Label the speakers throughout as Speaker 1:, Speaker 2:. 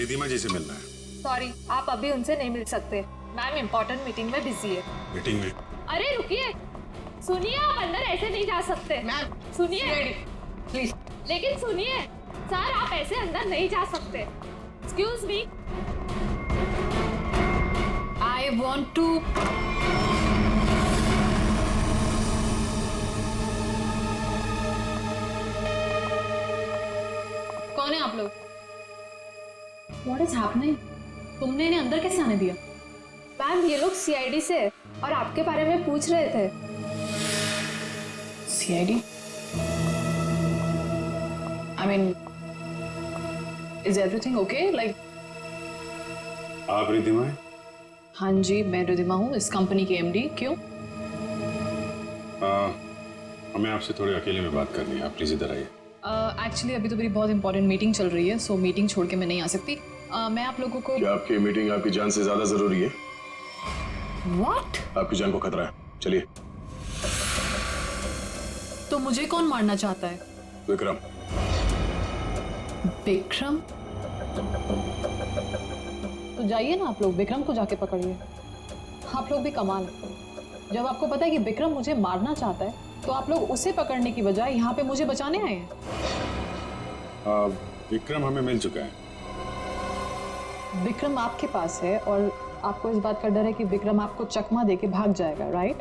Speaker 1: रिधिमा जी से मिलना है।
Speaker 2: सॉरी, आप अभी उनसे नहीं मिल सकते। मैम इम्पोर्टेंट मीटिंग में बिजी है।
Speaker 1: मीटिंग में?
Speaker 2: अरे रुकिए, सुनिए, आप अंदर ऐसे नहीं जा सकते।
Speaker 3: मैम
Speaker 2: सुनिए
Speaker 3: प्लीज।
Speaker 2: लेकिन सुनिए सर, आप ऐसे अंदर नहीं जा सकते। Excuse me,
Speaker 3: I want to. कौन है आप लोग? What is happening? तुमने इन्हें अंदर कैसे आने दिया?
Speaker 2: मैम ये लोग सीआईडी से और आपके बारे में पूछ रहे थे।
Speaker 3: CID? I mean, is everything okay? Like,
Speaker 1: आप रिधिमा हैं?
Speaker 3: हाँ जी, मैं रिधिमा हूँ, इस कंपनी की MD। क्यों?
Speaker 1: हमें आपसे थोड़े अकेले में बात करनी है, आप प्लीज इधर आइए।
Speaker 3: एक्चुअली अभी तो मेरी बहुत इंपॉर्टेंट मीटिंग चल रही है, सो मीटिंग छोड़ के मैं नहीं आ सकती। मैं आप लोगों को।
Speaker 4: क्या आपकी मीटिंग आपकी जान से ज्यादा जरूरी है?
Speaker 3: What?
Speaker 4: आपकी जान को खतरा है, चलिए।
Speaker 3: तो मुझे कौन मारना चाहता है?
Speaker 4: विक्रम।
Speaker 3: विक्रम? तो जाइए ना आप लोग, विक्रम को जाके पकड़िए। आप लोग भी कमाल है, जब आपको पता है कि विक्रम मुझे मारना चाहता है तो आप लोग उसे पकड़ने की बजाय यहाँ पे मुझे बचाने आए हैं।
Speaker 1: विक्रम हमें मिल चुका है।
Speaker 3: विक्रम आपके पास है और आपको इस बात का डर है कि विक्रम आपको चकमा देके भाग जाएगा, राइट?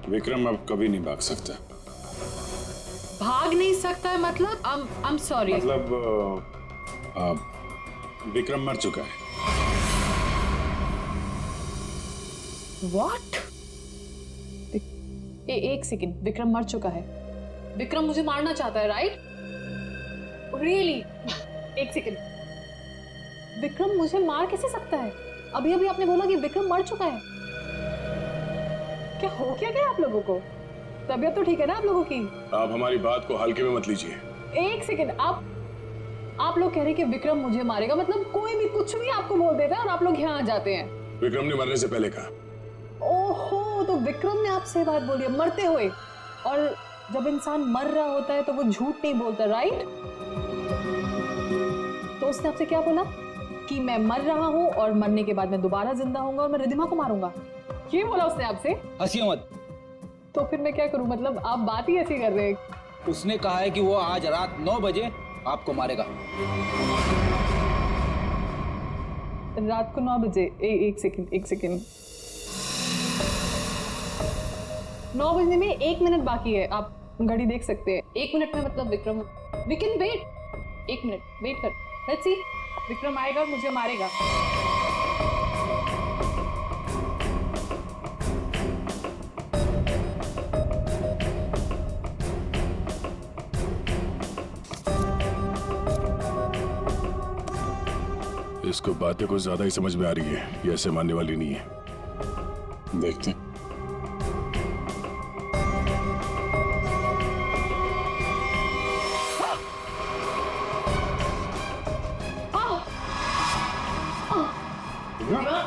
Speaker 1: विक्रम अब कभी नहीं भाग सकता।
Speaker 3: भाग नहीं सकता है मतलब? I'm sorry।
Speaker 1: मतलब विक्रम मर चुका है।
Speaker 3: What? एक सेकंड, विक्रम मर चुका है? विक्रम मुझे मारना चाहता है, राइट? रियली? एक सेकंड, विक्रम मुझे मार कैसे सकता है? अभी अभी आपने बोला कि विक्रम मर चुका है। क्या हो क्या आप लोगों को? तबीयत तो ठीक है ना आप लोगों की?
Speaker 4: आप हमारी बात को हल्के में मत लीजिए।
Speaker 3: एक सेकंड, आप लोग कह रहे हैं कि विक्रम मुझे मारेगा, मतलब कोई भी कुछ भी आपको बोल देता है और आप लोग यहाँ आ जाते हैं।
Speaker 4: विक्रम ने मरने से पहले कहा।
Speaker 3: ओहो, तो विक्रम ने आपसे बात बोली है मरते हुए। और जब इंसान मर रहा होता है तो वो झूठ नहीं बोलता, राइट? तो उसने आपसे क्या बोला? कि मैं मर रहा हूँ और मरने के बाद मैं दोबारा जिंदा होऊंगा और मैं रिधिमा को मारूंगा, ये बोला उसने आपसे?
Speaker 5: हंसिए मत।
Speaker 3: तो फिर मैं क्या करूं? मतलब आप बात ही ऐसी कर रहे हैं।
Speaker 5: उसने कहा है कि वो आज रात 9 बजे आपको मारेगा।
Speaker 3: रात को 9 बजे? एक सेकंड। 9 बजने में 1 मिनट बाकी है, आप घड़ी देख सकते हैं। 1 मिनट में मतलब Vikram, we can wait. 1 minute wait कर, लेट्स सी। विक्रम आएगा और मुझे मारेगा।
Speaker 4: इसको बातें कुछ ज्यादा ही समझ में आ रही है, ये ऐसे मानने वाली नहीं है। देखते हैं।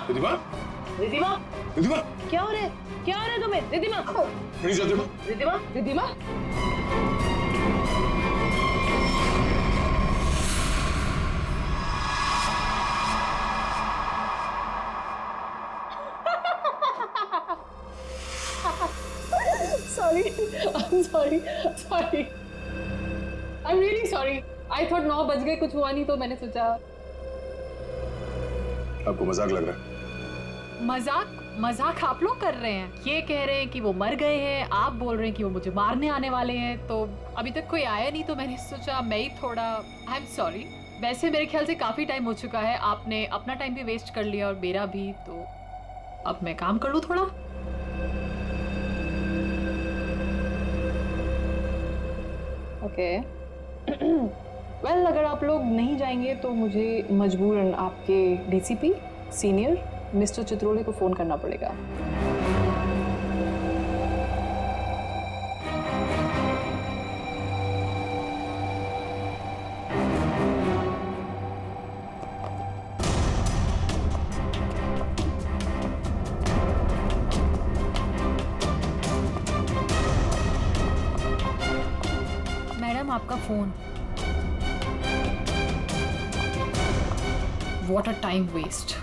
Speaker 4: रिधिमा?
Speaker 3: रिधिमा?
Speaker 4: रिधिमा?
Speaker 3: क्या हो रहा है? क्या हो रहा है तुम्हें? Ridhima?
Speaker 4: Please Ridhima.
Speaker 3: Ridhima? Ridhima? sorry. I'm really sorry. I thought 9 बज गए, कुछ हुआ नहीं तो मैंने सोचा।
Speaker 4: आपको मजाक लग रहा है?
Speaker 3: मजाक आप लोग कर रहे हैं। ये कह रहे हैं कि वो मर गए हैं, आप बोल रहे हैं कि वो मुझे मारने आने वाले हैं। तो अभी तक कोई आया नहीं तो मैंने सोचा मैं ही थोड़ा। I am sorry. वैसे मेरे ख्याल से काफी टाइम हो चुका है, आपने अपना टाइम भी वेस्ट कर लिया और मेरा भी, तो अब मैं काम कर लूं थोड़ा। ओके वेल, अगर आप लोग नहीं जाएंगे तो मुझे मजबूरन आपके DCP सीनियर मिस्टर चित्रोले को फोन करना पड़ेगा।
Speaker 2: मैडम आपका phone.
Speaker 3: What a time waste.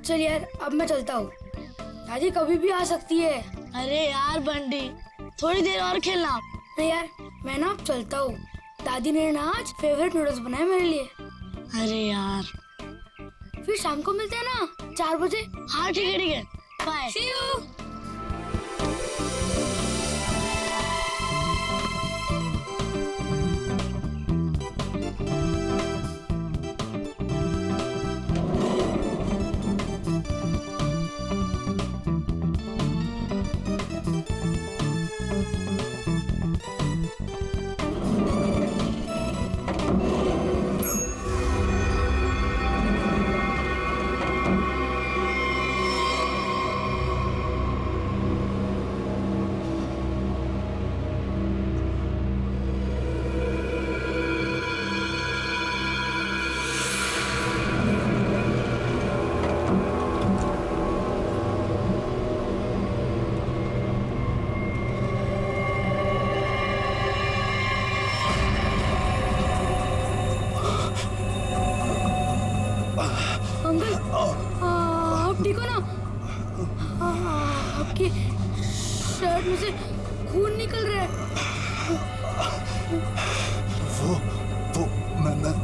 Speaker 6: चल यार, अब मैं चलता हूँ। दादी कभी भी आ सकती है।
Speaker 7: अरे यार बंटी, थोड़ी देर और खेलना।
Speaker 6: नहीं यार, मैं ना अब चलता हूँ। दादी ने ना आज फेवरेट नूडल्स बनाए मेरे लिए।
Speaker 7: अरे यार,
Speaker 6: फिर शाम को मिलते हैं ना 4 बजे।
Speaker 7: हाँ ठीक है, बाय।
Speaker 6: See you. अंकल, आप ठीक हो ना? आपकी शर्ट में से खून निकल रहा है।
Speaker 8: वो मैं
Speaker 6: गन?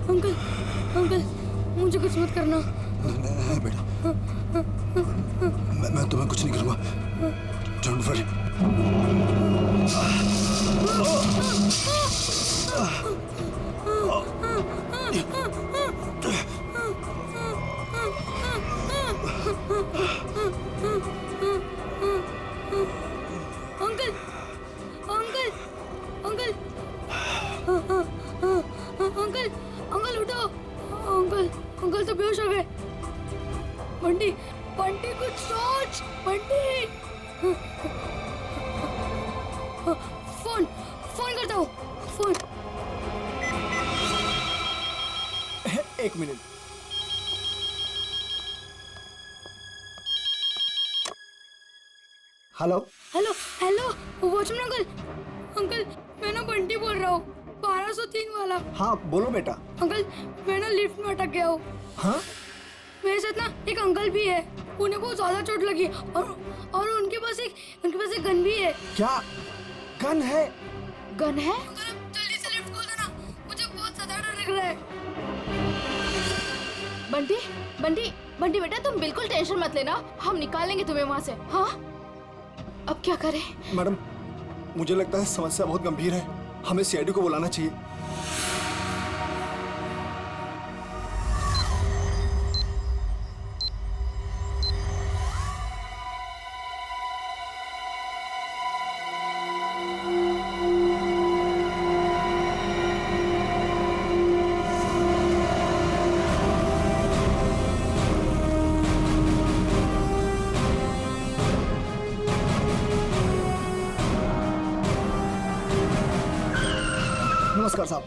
Speaker 6: अंकल, अंकल, मुझे कुछ मत करना।
Speaker 8: नहीं बेटा, मैं तुम्हें कुछ नहीं करूंगा। Don't worry.
Speaker 6: Uncle, uncle, uncle, uncle, uncle उठो। अंकल, अंकल तो बेहोश हो गए। बंटी, बंटी कुछ सोच। बंटी, फोन फोन करता हूँ। फोन।
Speaker 8: एक minute. Hello
Speaker 6: hello, hello, watchman uncle. Uncle, मैं ना बंटी बोल रहा हूँ, 1203 वाला।
Speaker 8: हाँ बोलो बेटा।
Speaker 6: अंकल, मैं ना लिफ्ट में अटक गया हूँ।
Speaker 8: हाँ
Speaker 6: मेरे साथ ना एक अंकल भी है। उन्हें बहुत ज्यादा चोट लगी और उनके पास एक गन भी है।
Speaker 8: क्या गन है?
Speaker 6: गन है? जल्दी से लिफ्ट खोल देना, मुझे बहुत ज्यादा डर लग रहा है।
Speaker 3: बंटी, बंटी, बंटी बेटा तुम बिल्कुल टेंशन मत लेना, हम निकाल लेंगे तुम्हें वहां से। हाँ, अब क्या करें?
Speaker 8: मैडम, मुझे लगता है समस्या बहुत गंभीर है। हमें सीआईडी को बुलाना चाहिए। नमस्कार साहब।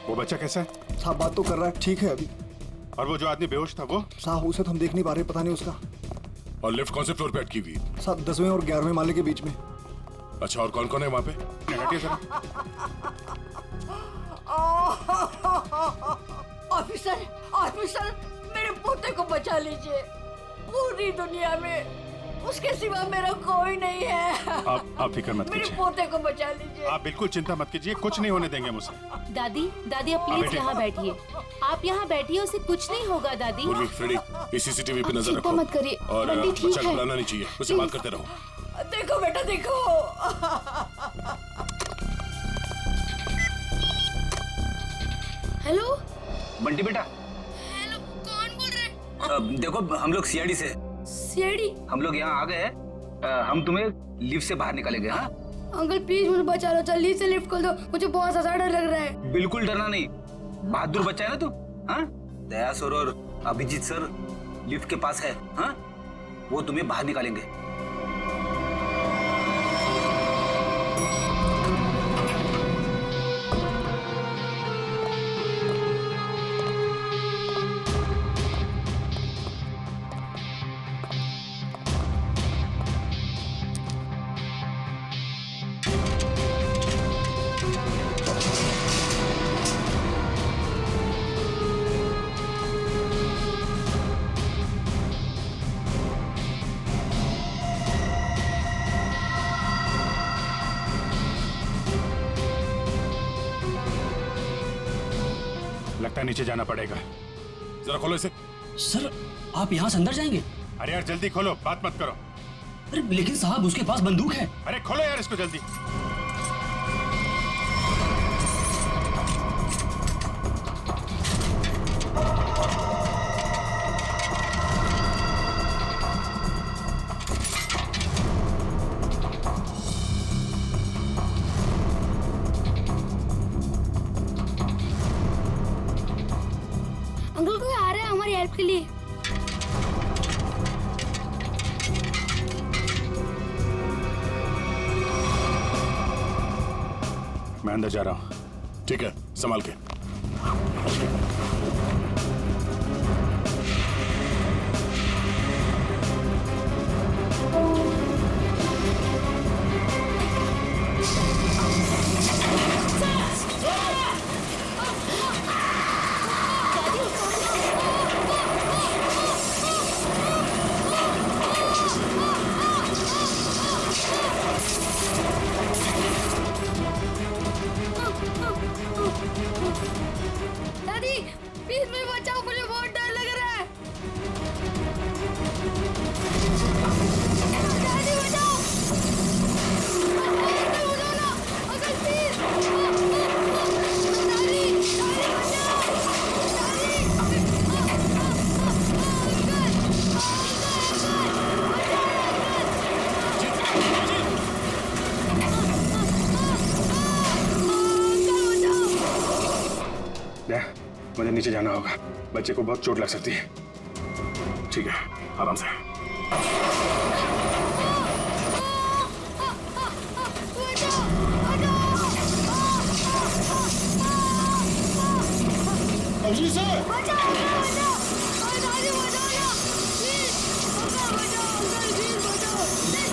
Speaker 1: वो बच्चा कैसा है?
Speaker 8: साहब बात तो कर रहा है, ठीक है अभी।
Speaker 1: और वो जो आदमी बेहोश था वो?
Speaker 8: साहब उसे तो हम देख नहीं पा रहे, पता नहीं उसका।
Speaker 4: और लिफ्ट कौन से फ्लोर पे अटकी हुई है?
Speaker 8: साहब 10वें और 11वें माले के बीच में।
Speaker 4: अच्छा, और कौन कौन है वहाँ पे?
Speaker 1: हटिए जरा।
Speaker 7: ऑफिसर, ऑफिसर, मेरे पोते को बचा लीजिए। पूरी दुनिया में उसके सिवा मेरा कोई नहीं है।
Speaker 1: आप फिक्र मत
Speaker 7: मेरे
Speaker 1: कीजिए।
Speaker 7: पोते को बचा लीजिए।
Speaker 1: आप बिल्कुल चिंता मत कीजिए, कुछ नहीं होने देंगे मुझसे।
Speaker 9: दादी, दादी आप प्लीज यहाँ बैठिए। आप यहाँ बैठिए, उसे कुछ नहीं होगा दादी।
Speaker 4: पूर्वी, फ्रेडी, इस सीसीटीवी पे नजर
Speaker 3: चिंता
Speaker 4: रखो।
Speaker 3: मत करिए,
Speaker 4: और
Speaker 3: बंटी ठीक
Speaker 4: बच्चा को
Speaker 3: है।
Speaker 4: बुलाना नहीं चाहिए, उससे बात करते रहो।
Speaker 7: देखो बेटा, देखो।
Speaker 6: हेलो,
Speaker 5: बंटी बेटा,
Speaker 6: हेलो, कौन बोल रहे हैं?
Speaker 5: देखो हम लोग सीआईडी से।
Speaker 6: सीआईडी?
Speaker 5: हम लोग यहाँ आ गए हैं हम तुम्हें लिफ्ट से बाहर निकालेंगे। हाँ
Speaker 6: अंकल प्लीज मुझे बचा लो, जल्दी से लिफ्ट खोल दो, मुझे बहुत ज्यादा डर लग रहा है।
Speaker 5: बिल्कुल डरना नहीं, बहादुर बच्चा है ना तू। हाँ दया सर और अभिजीत सर लिफ्ट के पास है। हाँ वो तुम्हें बाहर निकालेंगे।
Speaker 4: लगता है नीचे जाना पड़ेगा। जरा खोलो इसे।
Speaker 10: सर आप यहाँ से अंदर जाएंगे?
Speaker 4: अरे यार जल्दी खोलो, बात मत करो।
Speaker 10: अरे लेकिन साहब उसके पास बंदूक है।
Speaker 4: अरे खोलो यार इसको जल्दी।
Speaker 6: अंकल कोई आ रहा है हमारी हेल्प के लिए।
Speaker 4: मैं अंदर जा रहा हूँ। ठीक है, संभाल के।
Speaker 6: दादी प्लीज मुझे बचाओ, मुझे बहुत डर लग रहा है। दादी बचाओ, अंकल बचाओ ना, अंकल प्लीज। दादी दादी बचाओ,
Speaker 4: मुझे नीचे जाना होगा, बच्चे को बहुत चोट लग सकती है। ठीक है, आराम से।
Speaker 6: अभिजीत सर बचाओ, बचाओ, दादी बचाओ ना, प्लीज अंकल बचाओ, अंकल प्लीज बचाओ, please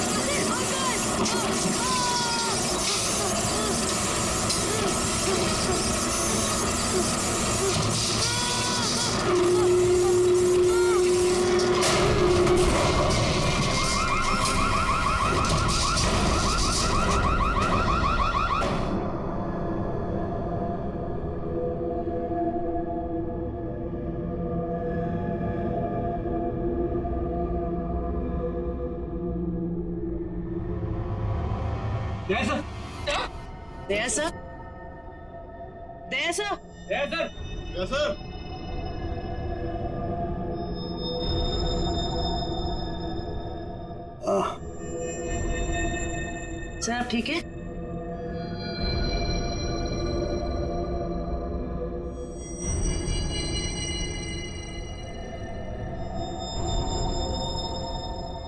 Speaker 6: uncle.
Speaker 10: Daya sir, Daya sir, Daya sir,
Speaker 8: yes sir.
Speaker 10: Sir आप ठीक है?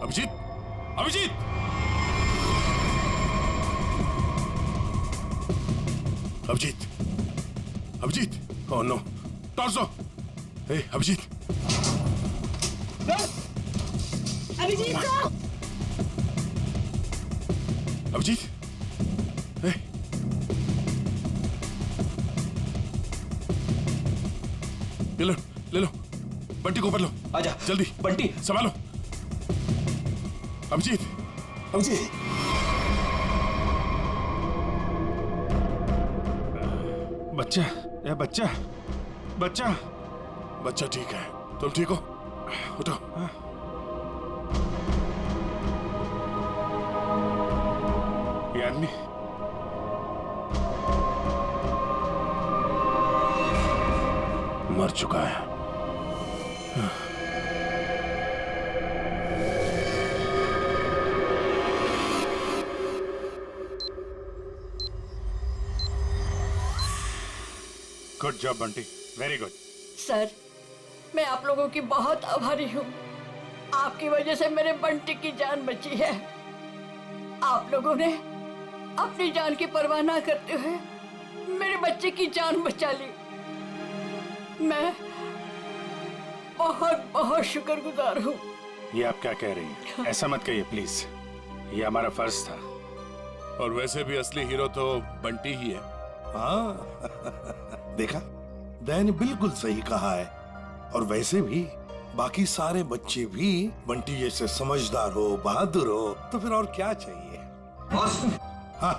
Speaker 4: Abhijeet, Abhijeet, Abhijeet, Abhijeet, oh no, torso, hey Abhijeet,
Speaker 10: Abhijeet sir,
Speaker 4: Abhijeet, hey, ले लो, बंटी को ऊपर लो,
Speaker 5: आजा
Speaker 4: जल्दी,
Speaker 5: बंटी
Speaker 4: संभालो, अभिजीत,
Speaker 8: अभिजीत
Speaker 4: बच्चा, ये बच्चा, बच्चा, बच्चा ठीक है, तुम ठीक हो? उठो। हाँ। ये आदमी मर चुका है। Good job Bunty, very good.
Speaker 7: Sir, मैं आप लोगों की बहुत आभारी हूँ। आपकी वजह से मेरे बंटी की जान बची है। आप लोगों ने अपनी जान की परवाह ना करते हुए मेरे बच्चे की जान बचा ली। मैं बहुत बहुत शुक्रगुजार हूँ।
Speaker 4: ये आप क्या कह रही हैं? ऐसा मत कहिए प्लीज, ये हमारा फर्ज था।
Speaker 11: और वैसे भी असली हीरो तो बंटी ही है।
Speaker 12: हाँ देखा, दया ने बिल्कुल सही कहा है। और वैसे भी बाकी सारे बच्चे भी बंटी जैसे समझदार हो, बहादुर हो, तो फिर और क्या चाहिए।
Speaker 5: बॉस,
Speaker 12: हाँ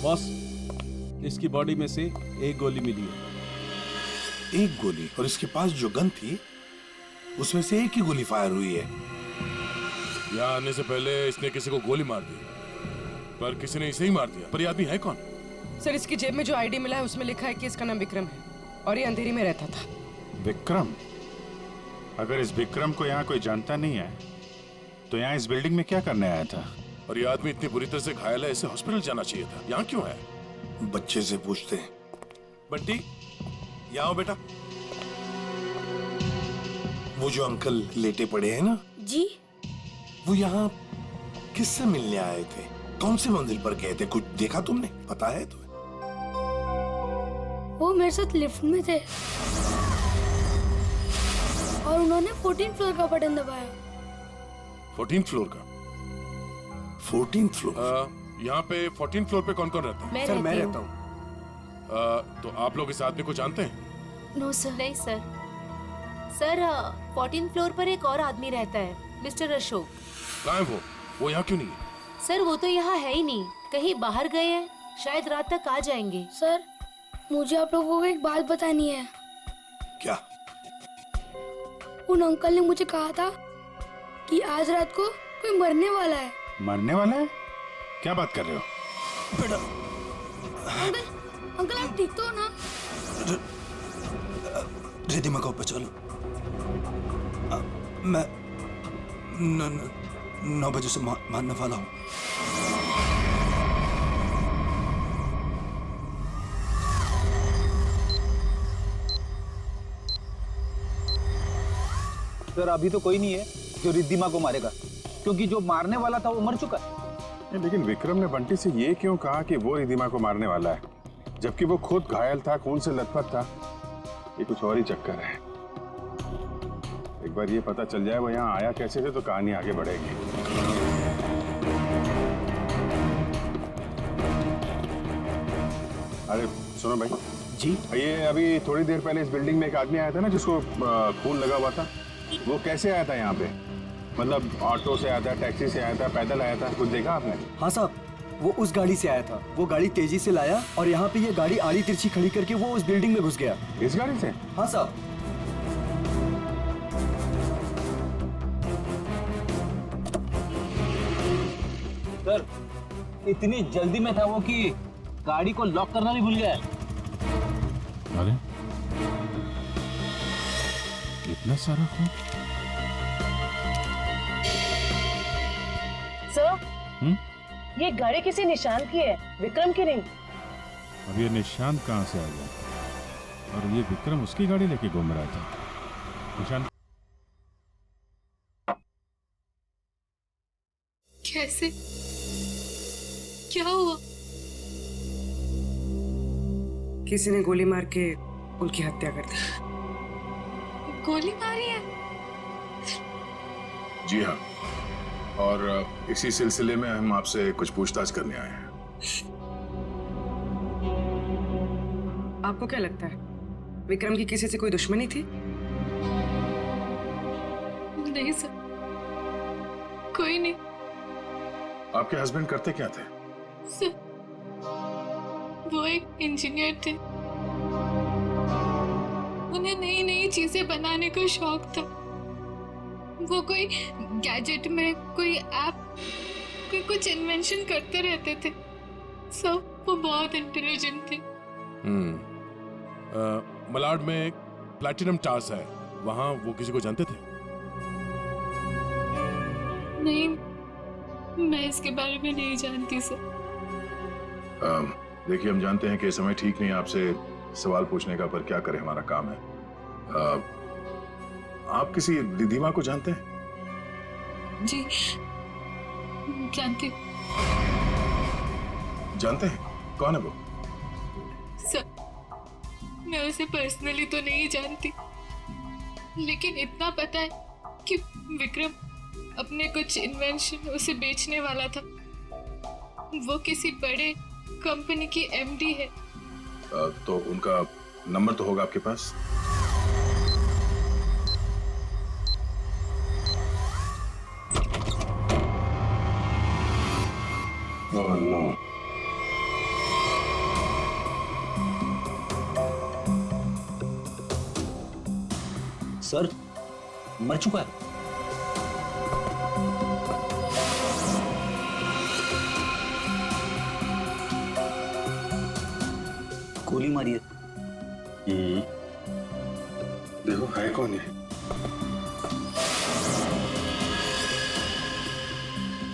Speaker 13: बॉस, इसकी बॉडी में से एक गोली मिली है।
Speaker 12: एक गोली? और इसके पास जो गन थी उसमें से एक ही गोली फायर हुई है।
Speaker 11: यहाँ आने से पहले इसने किसी को गोली मार दी, पर किसी ने इसे ही मार दिया। पर ये आदमी है कौन?
Speaker 10: सर, इसकी जेब में जो आईडी मिला है उसमें लिखा है कि इसका नाम विक्रम है और ये अंधेरी में रहता था।
Speaker 4: विक्रम? अगर इस विक्रम को यहाँ कोई जानता नहीं है तो यहाँ इस बिल्डिंग में क्या करने आया था?
Speaker 11: और ये आदमी इतनी बुरी तरह से घायल है, इसे हॉस्पिटल जाना चाहिए था। यहाँ क्यों है?
Speaker 12: बच्चे से पूछते हैं। बंटी, यहाँ आओ बेटा। वो जो अंकल लेटे पड़े हैं ना
Speaker 6: जी,
Speaker 12: वो यहाँ किससे मिलने आए थे? कौन से मंदिर पर गए थे? कुछ देखा तुमने? पता है तुम्हें?
Speaker 6: वो मेरे साथ लिफ्ट में थे और उन्होंने 14th फ्लोर का बटन दबाया।
Speaker 11: 14th फ्लोर का?
Speaker 12: 14th floor?
Speaker 11: यहाँ पे 14th फ्लोर पे कौन कौन रहता है?
Speaker 9: सर, मैं रहता
Speaker 11: हूँ। तो आप लोग इस आदमी को जानते हैं?
Speaker 9: No sir. नहीं सर। सर, 14th फ्लोर पर एक और आदमी रहता है, मिस्टर अशोक।
Speaker 11: कहाँ है वो? वो यहाँ क्यों नहीं है?
Speaker 9: सर, वो तो यहाँ है ही नहीं, कहीं बाहर गए हैं, शायद रात तक आ जाएंगे।
Speaker 6: सर, मुझे आप लोगों को एक बात बतानी है।
Speaker 12: क्या?
Speaker 6: उन अंकल ने मुझे कहा था कि आज रात को कोई मरने वाला है।
Speaker 4: मरने वाला है? क्या बात कर रहे हो?
Speaker 12: बेटा,
Speaker 6: अंकल आप ठीक तो हो ना?
Speaker 8: रिधिमा को बचा लो। मैं 9 बजे से मारने वाला हूँ।
Speaker 5: सर, अभी तो कोई नहीं है जो रिद्धिमा को मारेगा, क्योंकि जो मारने वाला था वो मर चुका है।
Speaker 1: लेकिन विक्रम ने बंटी से ये क्यों कहा कि वो रिद्धिमा को मारने वाला है, जबकि वो खुद घायल था, खून से लथपथ था? ये कुछ और ही चक्कर है। एक बार ये पता चल जाए वो यहाँ आया कैसे थे तो कहानी आगे बढ़ेगी। अरे सुनो भाई
Speaker 8: जी,
Speaker 1: ये अभी थोड़ी देर पहले इस बिल्डिंग में एक आदमी आया था ना जिसको खून लगा हुआ था, वो कैसे आया था यहाँ पे? मतलब ऑटो से आया था, टैक्सी से आया था, पैदल आया था? कुछ देखा आपने?
Speaker 8: हाँ साहब, वो उस गाड़ी से आया था। वो गाड़ी तेजी से लाया और यहाँ पे ये गाड़ी आड़ी तिरछी खड़ी करके वो उस बिल्डिंग में घुस गया।
Speaker 1: इस गाड़ी से?
Speaker 8: हाँ साहब।
Speaker 5: सर, इतनी जल्दी में था वो कि गाड़ी को लॉक करना भी भूल गया।
Speaker 4: अरे इतना सारा खून?
Speaker 10: सर, ये गाड़ी किसी निशान की है, विक्रम की नहीं।
Speaker 4: अब ये निशान कहाँ से आ गया? और ये विक्रम उसकी गाड़ी लेके घूम रहा था। निशान
Speaker 2: कैसे? क्या हुआ?
Speaker 10: किसी ने गोली मार के उनकी हत्या कर दी।
Speaker 2: गोली मारी है?
Speaker 1: जी हाँ, और इसी सिलसिले में हम आपसे कुछ पूछताछ करने आए हैं।
Speaker 10: आपको क्या लगता है, विक्रम की किसी से कोई दुश्मनी थी?
Speaker 2: नहीं सर, कोई नहीं।
Speaker 1: आपके हस्बैंड करते क्या थे?
Speaker 2: सर, वो एक इंजीनियर थे। उन्हें नई नई चीजें बनाने का शौक था। वो कोई गैजेट में कोई ऐप, कोई कुछ इन्वेंशन करते रहते थे। सब वो बहुत इंटेलिजेंट थे।
Speaker 11: मलाड में एक प्लैटिनम टावर्स है, वहां वो किसी को जानते थे?
Speaker 2: नहीं, मैं इसके बारे में नहीं जानती सर।
Speaker 1: देखिए, हम जानते हैं कि ये समय ठीक नहीं है आपसे सवाल पूछने का, पर क्या करें, हमारा काम है। आप किसी रिधिमा को जानते हैं?
Speaker 2: जी जानती हूँ।
Speaker 1: जानते हैं? कौन है वो?
Speaker 2: सर, मैं उसे पर्सनली तो नहीं जानती, लेकिन इतना पता है कि विक्रम अपने कुछ इन्वेंशन उसे बेचने वाला था। वो किसी बड़े कंपनी की एमडी है।
Speaker 1: तो उनका नंबर तो होगा आपके पास? Oh no.
Speaker 5: सर मर चुका है। गोली मारी है।
Speaker 1: देखो है कौन है?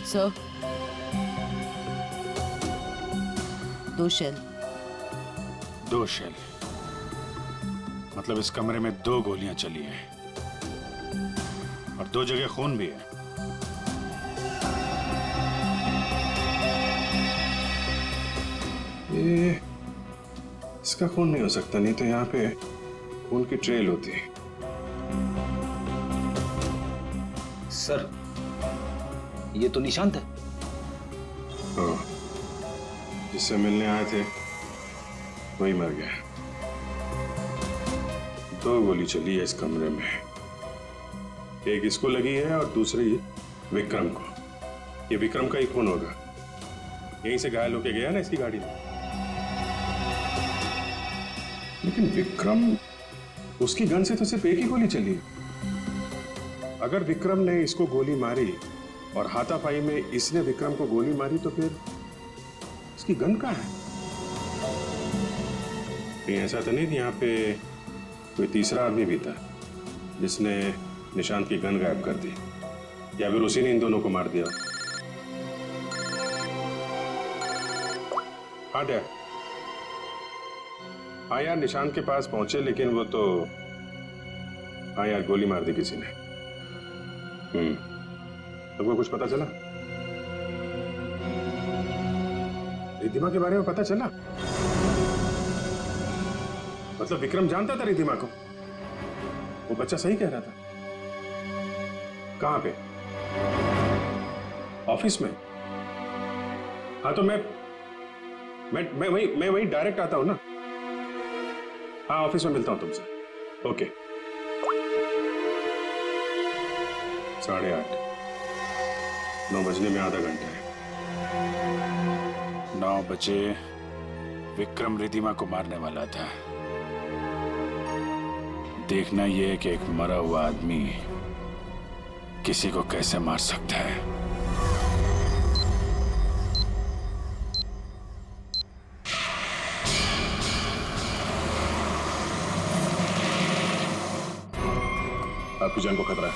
Speaker 9: Sir, 2 shell.
Speaker 13: 2 शेल? मतलब इस कमरे में 2 गोलियां चली हैं और 2 जगह खून भी है।
Speaker 1: ये इसका खून नहीं हो सकता, नहीं तो यहाँ पे खून की ट्रेल होती है।
Speaker 5: सर ये तो निशांत है।
Speaker 1: हाँ, जिससे मिलने आए थे वही मर गया। 2 गोली चली है इस कमरे में, एक इसको लगी है और दूसरी विक्रम को। ये विक्रम का ही खून होगा, यहीं से घायल होके गया ना इसकी गाड़ी में। लेकिन विक्रम, उसकी गन से तो सिर्फ एक ही गोली चली है। अगर विक्रम ने इसको गोली मारी और हाथापाई में इसने विक्रम को गोली मारी, तो फिर इसकी गन कहाँ है? कहीं ऐसा तो नहीं कि यहाँ पे कोई तीसरा आदमी भी था जिसने निशांत की गन गायब कर दी, या फिर उसी ने इन दोनों को मार दिया? हाँ डैड, हाँ यार, निशांत के पास पहुंचे, लेकिन वो तो, हाँ यार, गोली मार दी किसी ने। तुमको कुछ पता चला? रिधिमा के बारे में पता चला? मतलब विक्रम जानता था रिधिमा को? वो बच्चा सही कह रहा था। कहां पे? ऑफिस में? हाँ तो मैं वही डायरेक्ट आता हूं ना। हाँ, ऑफिस में मिलता हूं तुमसे। ओके। 8:30, 9 बजने में आधा घंटा है।
Speaker 13: 9 बजे विक्रम रिधिमा को मारने वाला था। देखना यह है कि एक मरा हुआ आदमी किसी को कैसे मार सकता है।
Speaker 1: आपकी जान को खतरा है।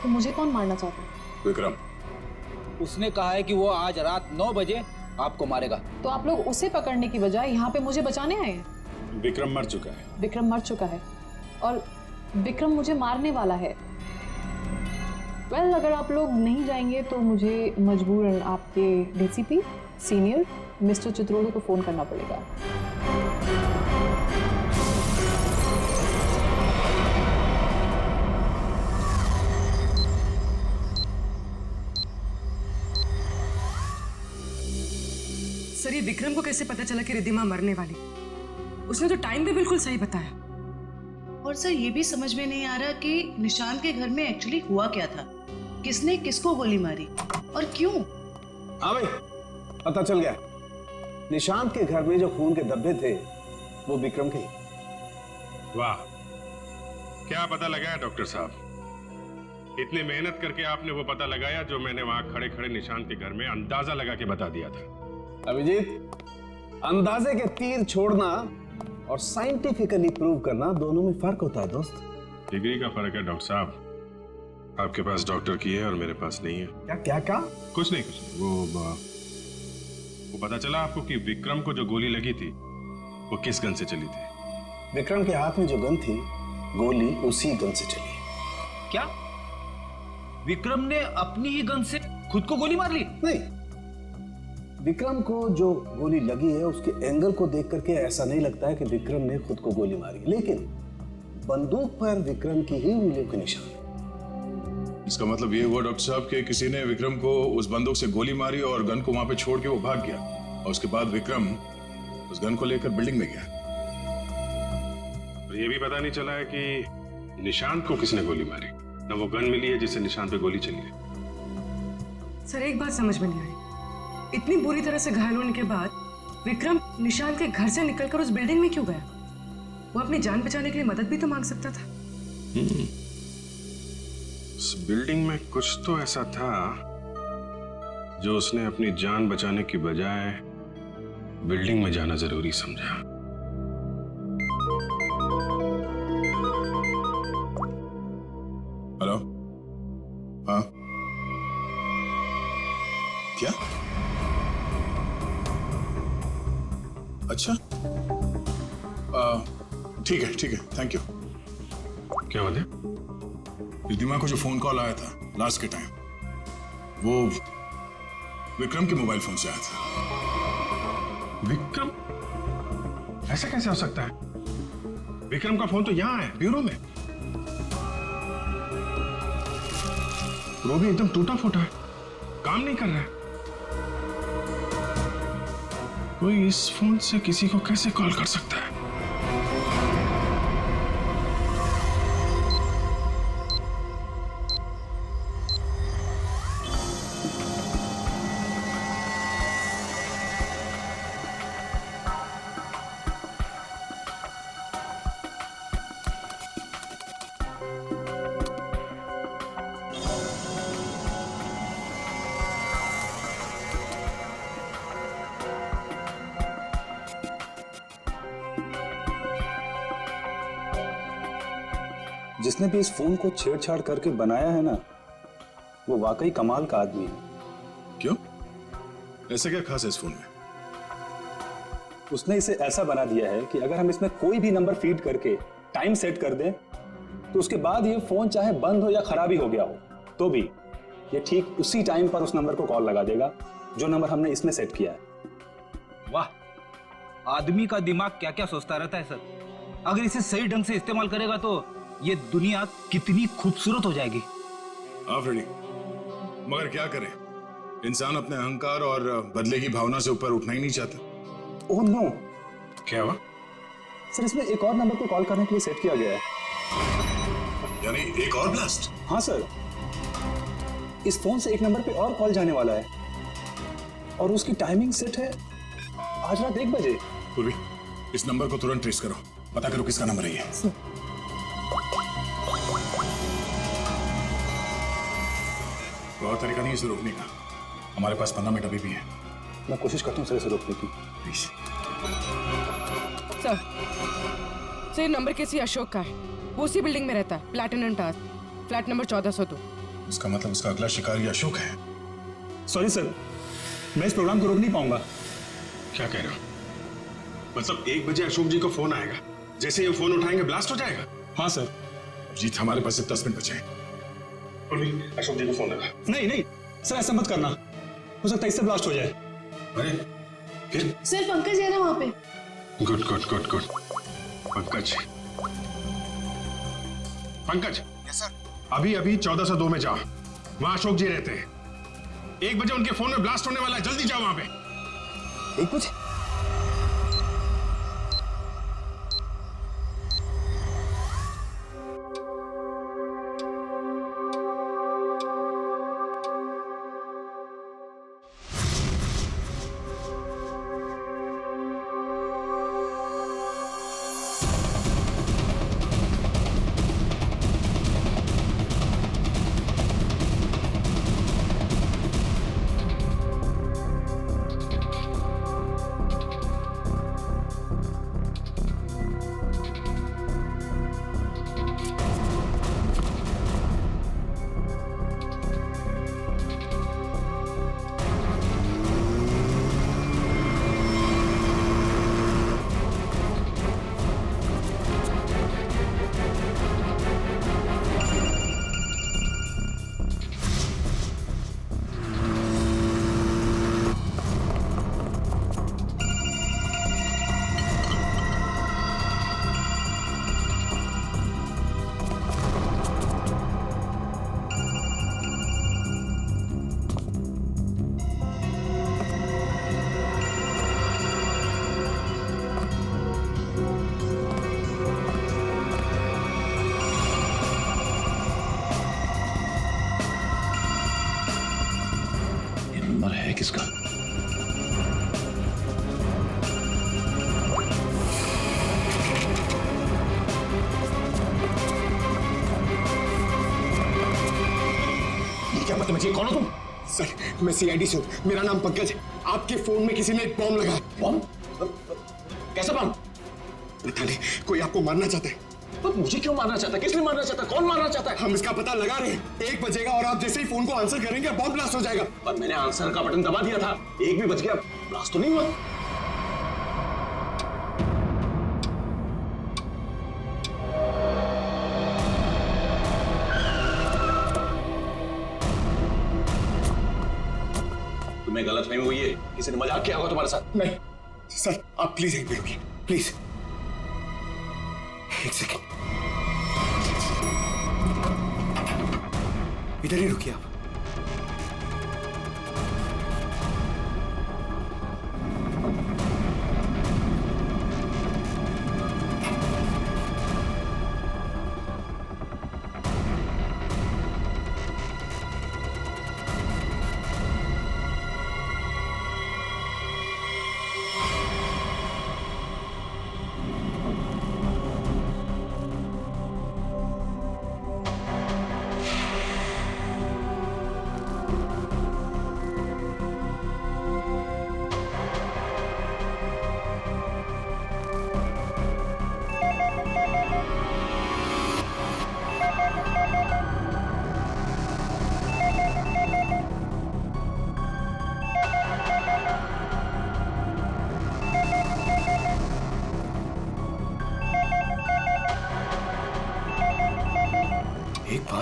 Speaker 3: तो मुझे कौन मारना चाहता है?
Speaker 1: विक्रम।
Speaker 5: उसने कहा है कि वो आज रात 9 बजे आपको मारेगा।
Speaker 3: तो आप लोग उसे पकड़ने की बजाय यहाँ पे मुझे बचाने आए हैं?
Speaker 1: विक्रम मर चुका है।
Speaker 3: विक्रम मर चुका है और विक्रम मुझे मारने वाला है। वेल, अगर आप लोग नहीं जाएंगे तो मुझे मजबूरन आपके डीसीपी सीनियर मिस्टर चित्रोड़ी को फोन करना पड़ेगा।
Speaker 10: सर, ये विक्रम को कैसे पता चला कि रिधिमा मरने वाली? उसने तो टाइम भी बिल्कुल सही बताया।
Speaker 14: और सर, ये भी समझ में नहीं आ रहा कि निशांत के घर में एक्चुअली हुआ क्या था, किसने किसको गोली मारी और क्यों।
Speaker 15: हाँ भाई, पता चल गया। निशांत के घर में जो खून के धब्बे थे वो विक्रम के।
Speaker 1: वाह, क्या पता लगाया डॉक्टर साहब। इतनी मेहनत करके आपने वो पता लगाया जो मैंने वहां खड़े खड़े निशांत के घर में अंदाजा लगा के बता दिया था।
Speaker 15: अभिजीत, अंदाजे के तीर छोड़ना और साइंटिफिकली प्रूव करना दोनों में फर्क होता है दोस्त।
Speaker 1: डिग्री का फर्क है डॉक्टर साहब। आपके पास डॉक्टर की है और मेरे पास नहीं है।
Speaker 15: क्या क्या क्या?
Speaker 1: कुछ नहीं, वो वो पता चला आपको कि विक्रम को जो गोली लगी थी वो किस गन से चली थी?
Speaker 15: विक्रम के हाथ में जो गन थी, गोली उसी गन से चली।
Speaker 5: क्या विक्रम ने अपनी ही गन से खुद को गोली मार ली?
Speaker 15: नहीं, विक्रम को जो गोली लगी है उसके एंगल को देख करके ऐसा नहीं लगता है कि विक्रम ने खुद को गोली मारी, लेकिन बंदूक पर विक्रम की ही उंगलियों के निशान है।
Speaker 11: इसका मतलब ये हुआ डॉक्टर साहब कि किसी ने विक्रम को उस बंदूक से गोली मारी और गन को वहां पे छोड़ के वो भाग गया, और उसके बाद विक्रम उस गन को लेकर बिल्डिंग में गया।
Speaker 1: और ये भी पता नहीं चला है कि निशांत को किसने गोली मारी, ना वो गन मिली है जिससे निशांत पे गोली चली है।
Speaker 10: सर एक बात समझ में नहीं आई, इतनी बुरी तरह से घायल होने के बाद विक्रम निशांत के घर से निकलकर उस बिल्डिंग में क्यों गया? वो अपनी जान बचाने के लिए मदद भी तो मांग सकता था।
Speaker 1: उस बिल्डिंग में कुछ तो ऐसा था जो उसने अपनी जान बचाने की बजाय बिल्डिंग में जाना जरूरी समझा।
Speaker 11: हेलो, हाँ क्या? अच्छा, ठीक है, थैंक यू।
Speaker 1: क्या बात है?
Speaker 11: रिद्धिमा को जो फोन कॉल आया था लास्ट के टाइम, वो विक्रम के मोबाइल फोन से आया था।
Speaker 1: विक्रम? ऐसा कैसे हो सकता है? विक्रम का फोन तो यहां है, ब्यूरो में। वो भी एकदम टूटा फूटा है, काम नहीं कर रहा है। कोई इस फोन से किसी को कैसे कॉल कर सकता है?
Speaker 15: जिसने भी इस फोन को छेड़छाड़ करके बनाया है ना, वो वाकई कमाल का आदमी है।
Speaker 11: क्यों? ऐसा क्या खास है इस फोन में?
Speaker 15: उसने इसे ऐसा बना दिया है कि अगर हम इसमें कोई भी नंबर फीड करके टाइम सेट कर दें, तो उसके बाद ये फोन चाहे बंद हो या खराबी हो गया हो, तो भी ये ठीक उसी टाइम पर उस नंबर को कॉल लगा देगा जो नंबर हमने इसमें सेट किया है।
Speaker 5: वाह, आदमी का दिमाग क्या क्या सोचता रहता है सर। अगर इसे सही ढंग से इस्तेमाल करेगा तो ये दुनिया कितनी खूबसूरत हो जाएगी।
Speaker 11: हाँ फ्रेडी, मगर क्या करें, इंसान अपने अहंकार और बदले की भावना से ऊपर उठना ही नहीं चाहता।
Speaker 15: ओह नो,
Speaker 1: क्या हुआ?
Speaker 15: सर इसमें एक और नंबर को कॉल करने के लिए सेट किया गया है।
Speaker 11: यानी एक और ब्लास्ट?
Speaker 15: हाँ सर, इस फोन से एक नंबर पे और कॉल जाने वाला है और उसकी टाइमिंग सेट है आज रात 1 बजे।
Speaker 11: पूर्वी, इस नंबर को तुरंत ट्रेस करो, पता करो किसका नंबर है ये। और तरीका नहीं है इसे रोकने का। हमारे पास 15 मिनट अभी भी है।
Speaker 15: मैं कोशिश करता हूँ सर इसे रोकने की।
Speaker 11: प्लीज।
Speaker 10: सर ये नंबर किसी अशोक का है, वो उसी बिल्डिंग में रहता है, प्लैटिनम टावर, फ्लैट नंबर 1402।
Speaker 11: इसका मतलब उसका अगला शिकारी अशोक है।
Speaker 15: सॉरी सर, मैं इस प्रोग्राम को रोक नहीं पाऊंगा।
Speaker 1: क्या कह रहे हो? मतलब 1 बजे अशोक जी को फोन आएगा, जैसे ये फोन उठाएंगे ब्लास्ट हो जाएगा?
Speaker 15: हाँ सर।
Speaker 11: जीत, हमारे पास सिर्फ 10 मिनट बचे हैं।
Speaker 1: अशोक जी को फोन लगा।
Speaker 15: नहीं सर, ऐसा मत करना, हो सकता है इससे ब्लास्ट हो जाए।
Speaker 1: अरे फिर?
Speaker 14: सर पंकज है ना वहाँ पे।
Speaker 1: गुड। पंकज।
Speaker 4: Yes sir.
Speaker 1: अभी 1402 में जाओ, वहां अशोक जी रहते हैं। 1 बजे उनके फोन में ब्लास्ट होने वाला है, जल्दी जाओ वहां पे।
Speaker 15: 1 बजे?
Speaker 16: जी कौन हो तुम? सर मैं सीआईडी से हूँ, मेरा नाम पंकज है। आपके फोन में किसी ने एक बॉम्ब लगाया। बॉम्ब? कैसा बॉम्ब? पता नहीं, कोई आपको मारना चाहता है। तो मुझे क्यों मारना चाहता है? किस लिए मारना चाहता है? कौन मारना चाहता है? हम इसका पता लगा रहे हैं। 1 बजेगा और आप जैसे ही फोन को आंसर करेंगे बॉम्ब ब्लास्ट हो जाएगा। पर मैंने आंसर का बटन दबा दिया था, 1 भी बज गया, ब्लास्ट तो नहीं हुआ। तुम्हें गलतफहमी हुई है, किसी ने मजाक किया होगा तुम्हारे साथ। नहीं सर, आप प्लीज एक मिनट रुकिए, प्लीज 1 सेकेंड, इधर ही रुकिए आप।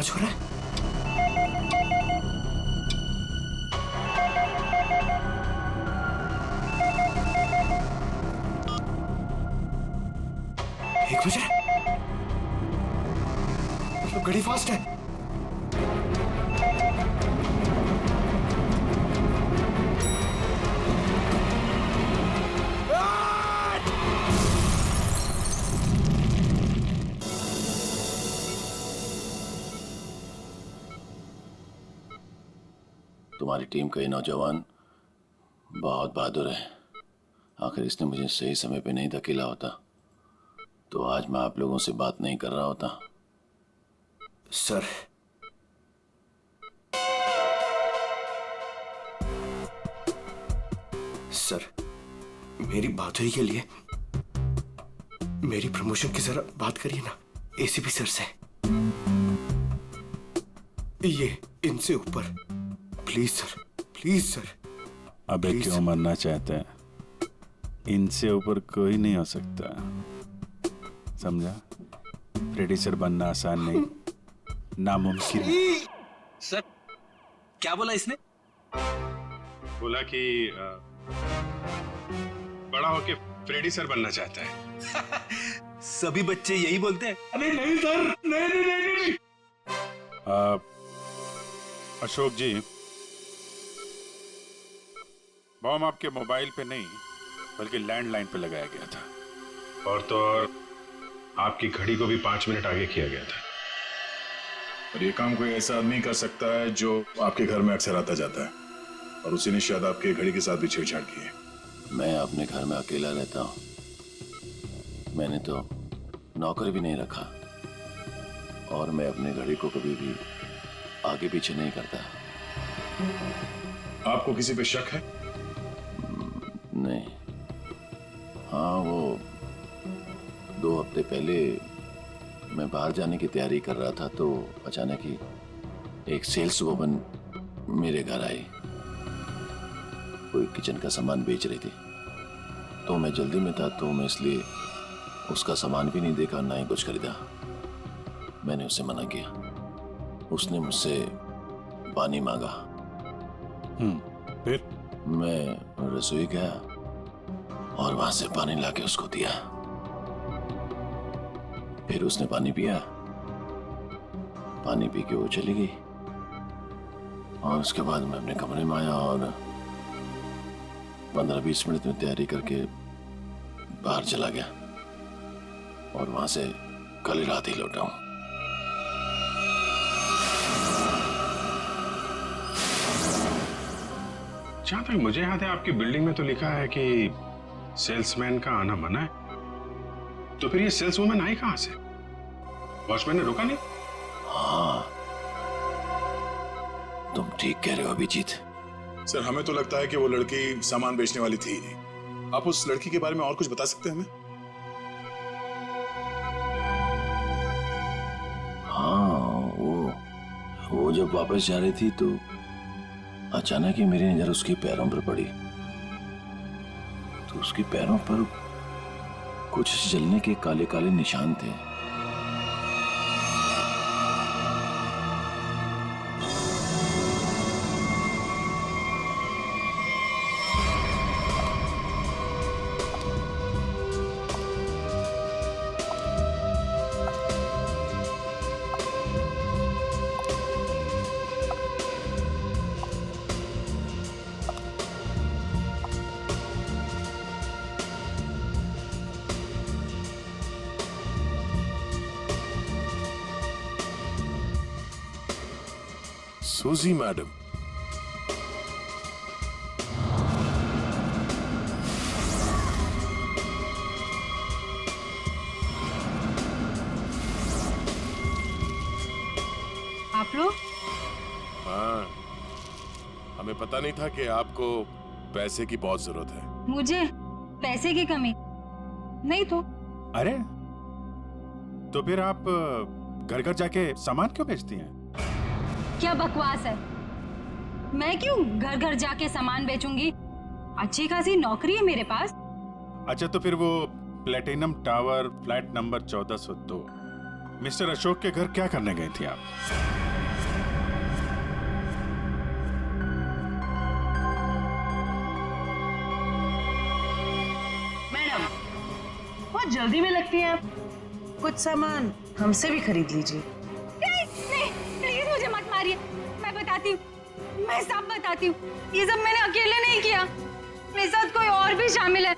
Speaker 16: हो रहा है? एक बज रहा है, मतलब गाड़ी फास्ट है।
Speaker 17: तुम्हारी टीम का ये नौजवान बहुत बहादुर है। आखिर इसने मुझे सही समय पे नहीं धकेला होता तो आज मैं आप लोगों से बात नहीं कर रहा होता।
Speaker 8: सर, सर मेरी बात हुई के लिए मेरी प्रमोशन की जरा बात करिए ना एसीपी सर से। ये इनसे ऊपर प्लीज सर, प्लीज सर।
Speaker 1: अबे क्यों मरना चाहते हैं? इनसे ऊपर कोई नहीं हो सकता, समझा? प्रोड्यूसर बनना आसान नहीं, नामुमकिन है।
Speaker 5: सर क्या बोला इसने?
Speaker 1: बोला कि बड़ा होके प्रोड्यूसर बनना चाहता है।
Speaker 5: सभी बच्चे यही बोलते हैं।
Speaker 1: अरे नहीं सर, नहीं नहीं नहीं, नहीं। अशोक जी, बॉम्ब आपके मोबाइल पे नहीं बल्कि लैंडलाइन पे लगाया गया था, और तो और आपकी घड़ी को भी 5 मिनट आगे किया गया था।
Speaker 11: और ये काम कोई ऐसा आदमी कर सकता है जो आपके घर में अक्सर आता जाता है, और उसी ने शायद आपके घड़ी के साथ भी छेड़छाड़ की है।
Speaker 17: मैं अपने घर में अकेला रहता हूँ, मैंने तो नौकर भी नहीं रखा, और मैं अपने घड़ी को कभी भी आगे पीछे नहीं करता।
Speaker 11: आपको किसी पे शक है?
Speaker 17: नहीं। हाँ, वो 2 हफ्ते पहले मैं बाहर जाने की तैयारी कर रहा था तो अचानक ही एक सेल्स वुमन मेरे घर आई। कोई किचन का सामान बेच रही थी, तो मैं जल्दी में था तो मैं इसलिए उसका सामान भी नहीं देखा, ना ही कुछ खरीदा। मैंने उसे मना किया। उसने मुझसे पानी मांगा।
Speaker 1: फिर
Speaker 17: मैं रसोई गया और वहां से पानी लाके उसको दिया। फिर उसने पानी पिया, पानी पी के वो चली गई, और उसके बाद मैं अपने कमरे में आया और 15-20 मिनट में तैयारी करके बाहर चला गया, और वहां से कल रात ही लौटा हूं।
Speaker 1: जहां तक मुझे याद है आपकी बिल्डिंग में तो लिखा है कि सेल्समैन का आना मना है, तो फिर ये सेल्सवुमन आई कहां से? वॉचमैन ने रोका नहीं?
Speaker 17: हाँ, तुम ठीक कह रहे हो अभिजीत।
Speaker 11: सर हमें तो लगता है कि वो लड़की सामान बेचने वाली थी ही नहीं। आप उस लड़की के बारे में और कुछ बता सकते हैं हमें?
Speaker 17: हाँ, वो जब वापस जा रही थी तो अचानक ही मेरी नजर उसके पैरों पर पड़ी, तो उसके पैरों पर कुछ जलने के काले काले निशान थे।
Speaker 12: सूजी मैडम,
Speaker 6: आप लोग?
Speaker 12: हाँ, हमें पता नहीं था कि आपको पैसे की बहुत जरूरत है।
Speaker 6: मुझे पैसे की कमी नहीं तो।
Speaker 1: अरे तो फिर आप घर घर जाके सामान क्यों बेचती हैं?
Speaker 6: क्या बकवास है, मैं क्यों घर घर जाके सामान बेचूंगी? अच्छी खासी नौकरी है मेरे पास।
Speaker 1: अच्छा तो फिर वो platinum tower flat number 1402 mister Ashok के घर क्या करने गई थी आप?
Speaker 14: मैडम, बहुत जल्दी में लगती हैं आप। कुछ सामान हमसे भी खरीद लीजिए।
Speaker 6: नहीं, प्लीज मुझे मत मारिए। मैं बताती हूँ, मैं सब बताती हूँ। ये सब मैंने अकेले नहीं किया, मेरे साथ कोई और भी शामिल है।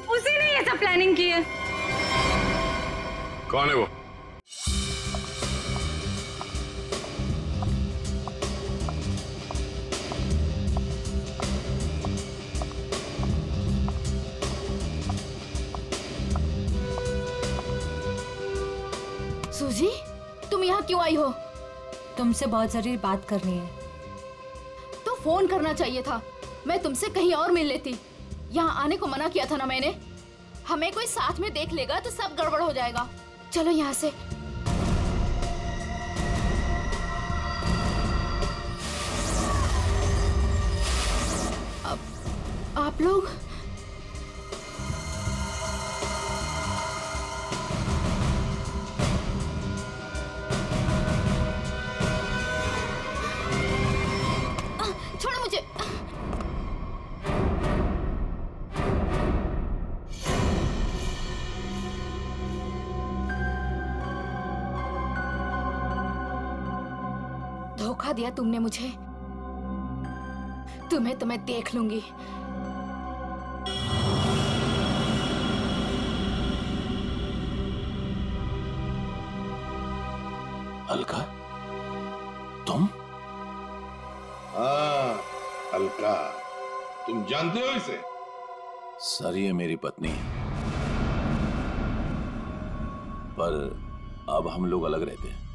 Speaker 6: उसी ने ये सब प्लानिंग की है।
Speaker 12: कौन है वो?
Speaker 7: सूजी, तुम यहाँ क्यों आई हो?
Speaker 9: तुमसे बहुत जरूरी बात करनी है।
Speaker 7: तो फोन करना चाहिए था, मैं तुमसे कहीं और मिल लेती। यहाँ आने को मना किया था ना मैंने। हमें कोई साथ में देख लेगा तो सब गड़बड़ हो जाएगा। चलो यहाँ से। अब आप लोग छोड़ो मुझे। धोखा दिया तुमने मुझे। तुम्हें तो मैं देख लूंगी।
Speaker 17: अलका, तुम?
Speaker 12: हाँ, अलका, तुम जानते हो इसे?
Speaker 17: सर ये मेरी पत्नी है, पर अब हम लोग अलग रहते हैं।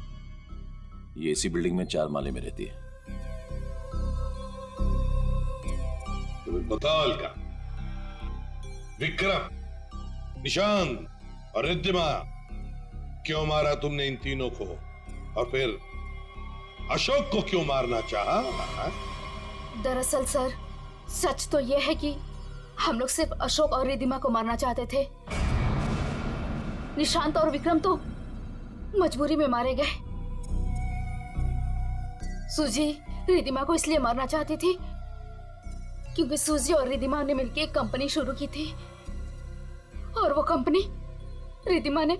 Speaker 17: ये इसी बिल्डिंग में 4 माले में रहती है।
Speaker 12: तुम्हें बताओ अलका, विक्रम, निशांत और रिद्धिमा, क्यों मारा तुमने इन तीनों को? और फिर अशोक को क्यों मारना चाहा?
Speaker 7: दरअसल सर, सच तो यह है कि हम लोग सिर्फ अशोक और रिद्धिमा को मारना चाहते थे। निशांत और विक्रम तो मजबूरी में मारे गए। सूजी रिद्धिमा को इसलिए मारना चाहती थी क्योंकि सूजी और रिद्धिमा ने मिलकर एक कंपनी शुरू की थी, और वो कंपनी रिद्धिमा ने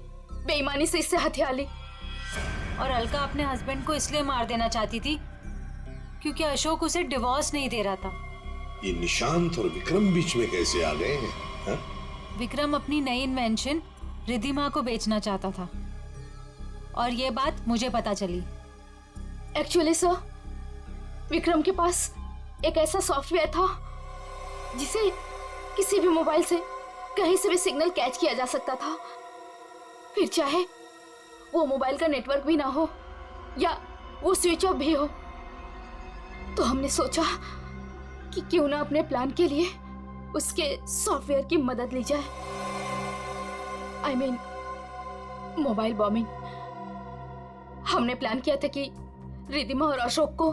Speaker 7: बेईमानी से इससे हथिया ली।
Speaker 9: और अलका अपने हस्बैंड को इसलिए मार देना चाहती थी क्योंकि अशोक उसे डिवोर्स नहीं दे रहा था।
Speaker 12: ये निशांत और विक्रम बीच में कैसे आ गए हैं? हा?
Speaker 9: विक्रम अपनी नई इन्वेंशन रिद्धिमा को बेचना चाहता था, और ये बात मुझे पता चली।
Speaker 7: एक्चुअली सर, विक्रम के पास एक ऐसा सॉफ्टवेयर था जिसे किसी भी मोबाइल से कहीं से भी सिग्नल कैच किया जा सकता था, फिर चाहे वो मोबाइल का नेटवर्क भी ना हो या वो स्विच ऑफ भी हो।
Speaker 2: तो हमने सोचा कि क्यों ना अपने प्लान के लिए उसके सॉफ्टवेयर की मदद ली जाए। I mean mobile bombing. हमने प्लान किया था कि रिद्धिमा और अशोक को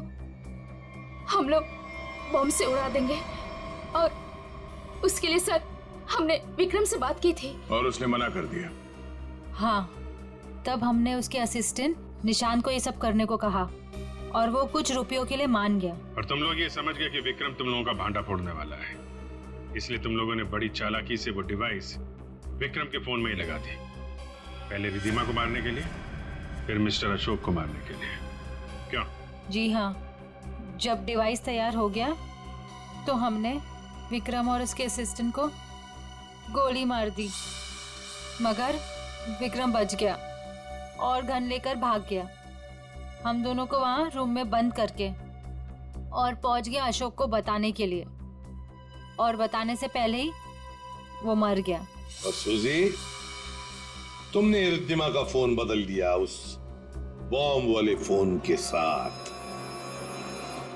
Speaker 2: हम लोग बॉम्ब से उड़ा देंगे और उसके लिए सर हमने विक्रम से बात की थी
Speaker 1: और उसने मना कर दिया।
Speaker 6: हाँ, तब हमने उसके असिस्टेंट निशांत को ये सब करने को कहा और वो कुछ रुपयों के लिए मान गया।
Speaker 1: और तुम लोग ये समझ गए कि विक्रम तुम लोगों का भांडा फोड़ने वाला है, इसलिए तुम लोगों ने बड़ी चालाकी से वो डिवाइस विक्रम के फोन में ही लगा दी। पहले रिद्धिमा को मारने के लिए, फिर मिस्टर अशोक को मारने के लिए। क्यों?
Speaker 6: जी हाँ, जब डिवाइस तैयार हो गया तो हमने विक्रम और उसके असिस्टेंट को गोली मार दी, मगर विक्रम बच गया और गन लेकर भाग गया। हम दोनों को वहाँ रूम में बंद करके और पहुंच गया अशोक को बताने के लिए, और बताने से पहले ही वो मर गया।
Speaker 12: और सुजी, तुमने रिद्धिमा का फोन बदल दिया उस बॉम्ब वाले फोन के साथ।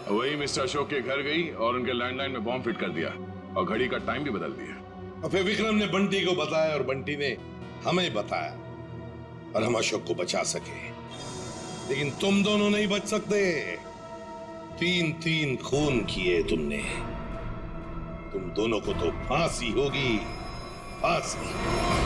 Speaker 1: वही मिस्टर अशोक के घर गई और उनके लैंडलाइन में बॉम्ब फिट कर दिया और घड़ी का टाइम भी बदल दिया।
Speaker 12: और फिर विक्रम ने बंटी को बताया और बंटी ने हमें बताया और हम अशोक को बचा सके। लेकिन तुम दोनों नहीं बच सकते। 3 खून किए तुमने। तुम दोनों को तो फांसी होगी, फांसी।